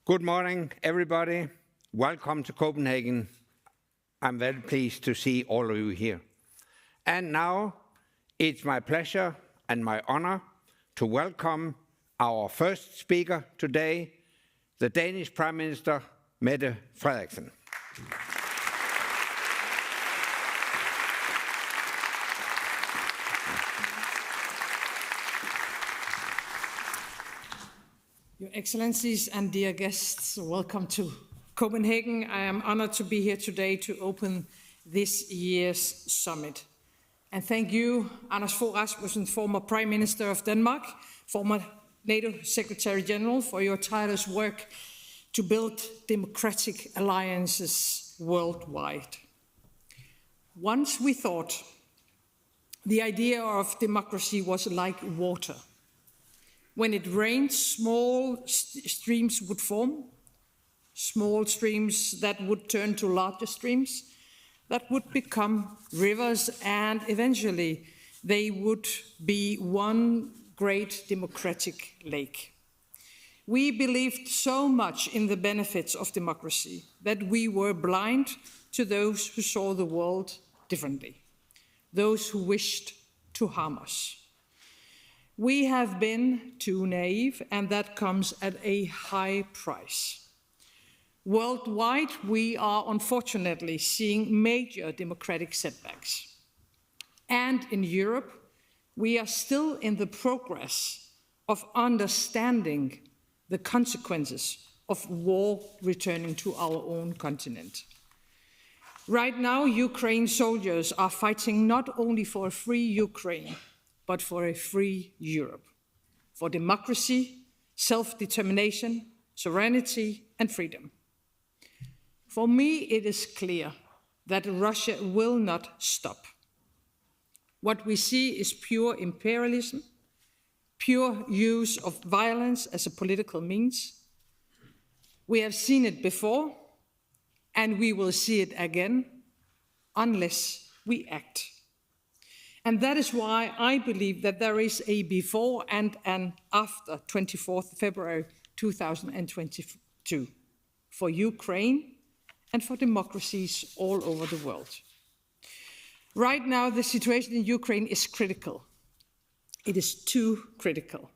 Good morning, everybody. Welcome to Copenhagen. I'm very pleased to see all of you here. And now it's my pleasure and my honor to welcome our first speaker today, the Danish Prime Minister, Mette Frederiksen. Your Excellencies and dear guests, welcome to Copenhagen. I am honored to be here today to open this year's summit. And thank you, Anders Fogh Rasmussen, former Prime Minister of Denmark, former NATO Secretary General, for your tireless work to build democratic alliances worldwide. Once we thought the idea of democracy was like water. When it rained, small streams would form, small streams that would turn to larger streams, that would become rivers, and eventually they would be one great democratic lake. We believed so much in the benefits of democracy that we were blind to those who saw the world differently, those who wished to harm us. We have been too naive, and that comes at a high price. Worldwide, we are unfortunately seeing major democratic setbacks. And in Europe, we are still in the progress of understanding the consequences of war returning to our own continent. Right now, Ukraine soldiers are fighting not only for a free Ukraine, but for a free Europe, for democracy, self-determination, sovereignty, and freedom. For me, it is clear that Russia will not stop. What we see is pure imperialism, pure use of violence as a political means. We have seen it before, and we will see it again, unless we act. And that is why I believe that there is a before and an after 24th February 2022 for Ukraine and for democracies all over the world. Right now, the situation in Ukraine is critical. It is too critical.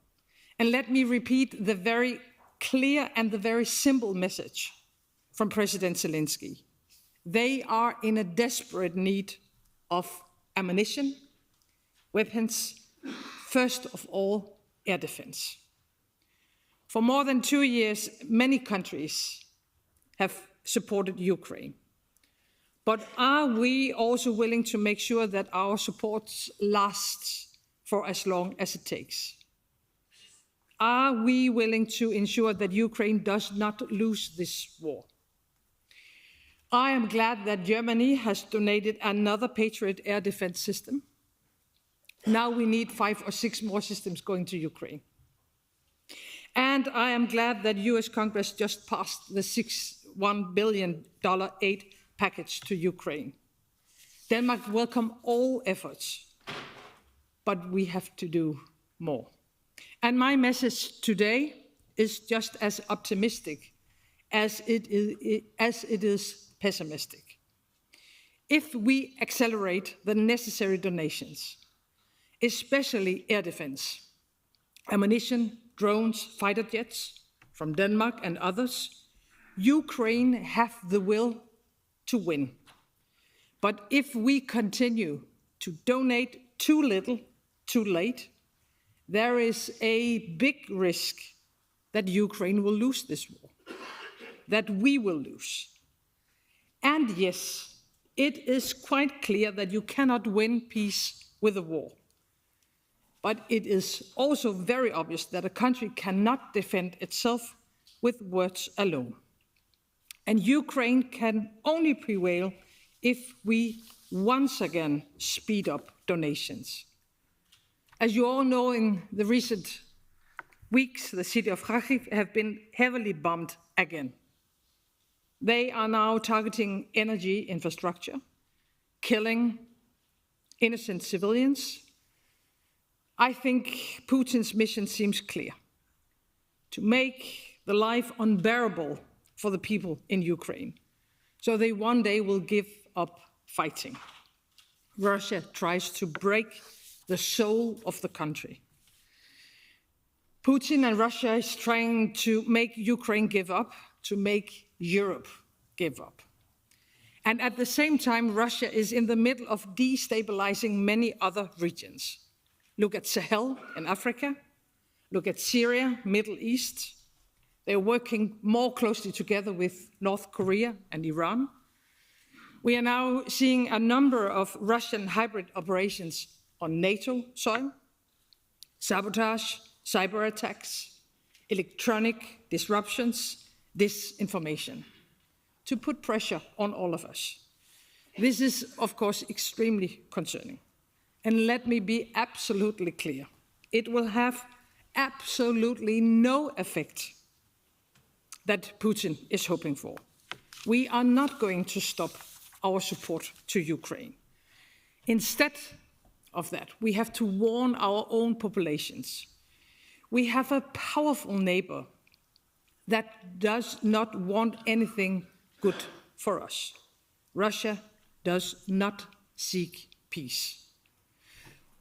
And let me repeat the very clear and the very simple message from President Zelensky. They are in a desperate need of ammunition, weapons, first of all, air defense. For more than 2 years, many countries have supported Ukraine. But are we also willing to make sure that our support lasts for as long as it takes? Are we willing to ensure that Ukraine does not lose this war? I am glad that Germany has donated another Patriot air defense system. Now we need 5 or 6 more systems going to Ukraine. And I am glad that US Congress just passed the $1 billion aid package to Ukraine. Denmark welcomes all efforts, but we have to do more. And my message today is just as optimistic as it is pessimistic. If we accelerate the necessary donations, especially air defense, ammunition, drones, fighter jets from Denmark and others, Ukraine have the will to win. But if we continue to donate too little, too late, there is a big risk that Ukraine will lose this war, that we will lose. And yes, it is quite clear that you cannot win peace with a war. But it is also very obvious that a country cannot defend itself with words alone. And Ukraine can only prevail if we once again speed up donations. As you all know, in the recent weeks, the city of Kharkiv have been heavily bombed again. They are now targeting energy infrastructure, killing innocent civilians. I think Putin's mission seems clear: to make the life unbearable for the people in Ukraine. So they one day will give up fighting. Russia tries to break the soul of the country. Putin and Russia is trying to make Ukraine give up, to make Europe give up. And at the same time, Russia is in the middle of destabilizing many other regions. Look at Sahel in Africa. Look at Syria, Middle East. They're working more closely together with North Korea and Iran. We are now seeing a number of Russian hybrid operations on NATO soil, sabotage, cyber attacks, electronic disruptions, disinformation, to put pressure on all of us. This is, of course, extremely concerning. And let me be absolutely clear. It will have absolutely no effect that Putin is hoping for. We are not going to stop our support to Ukraine. Instead of that, we have to warn our own populations. We have a powerful neighbor that does not want anything good for us. Russia does not seek peace.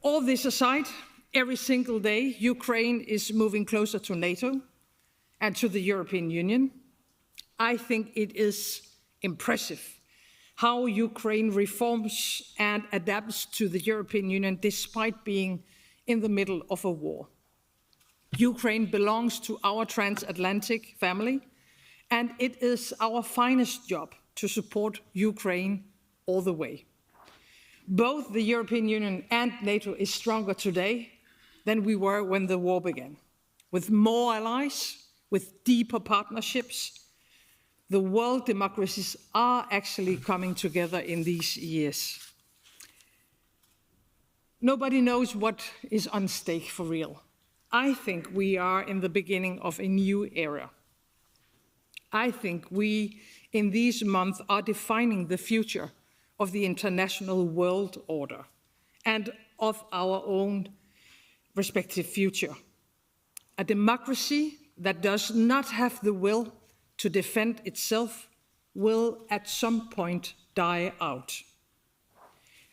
All this aside, every single day, Ukraine is moving closer to NATO and to the European Union. I think it is impressive how Ukraine reforms and adapts to the European Union despite being in the middle of a war. Ukraine belongs to our transatlantic family, and it is our finest job to support Ukraine all the way. Both the European Union and NATO is stronger today than we were when the war began. With more allies, with deeper partnerships, the world democracies are actually coming together in these years. Nobody knows what is on stake for real. I think we are in the beginning of a new era. I think we, in these months, are defining the future of the international world order and of our own respective future. A democracy that does not have the will to defend itself will at some point die out.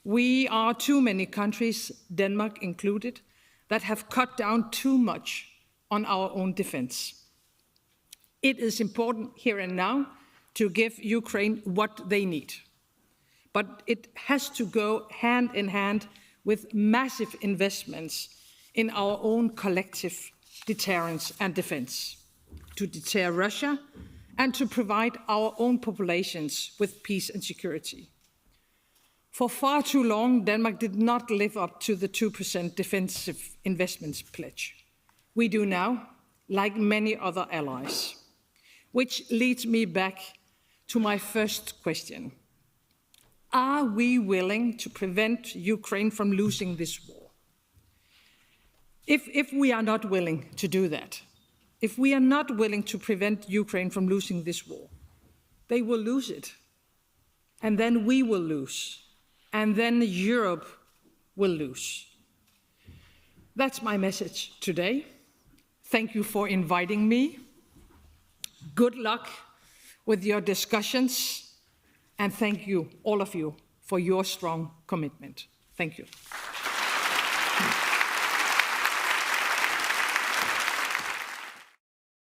We are too many countries, Denmark included, that have cut down too much on our own defense. It is important here and now to give Ukraine what they need. But it has to go hand in hand with massive investments in our own collective deterrence and defense, to deter Russia and to provide our own populations with peace and security. For far too long, Denmark did not live up to the 2% defensive investments pledge. We do now, like many other allies. Which leads me back to my first question. Are we willing to prevent Ukraine from losing this war? If we are not willing to do that, if we are not willing to prevent Ukraine from losing this war, they will lose it. And then we will lose. And then Europe will lose. That's my message today. Thank you for inviting me. Good luck with your discussions. And thank you, all of you, for your strong commitment. Thank you.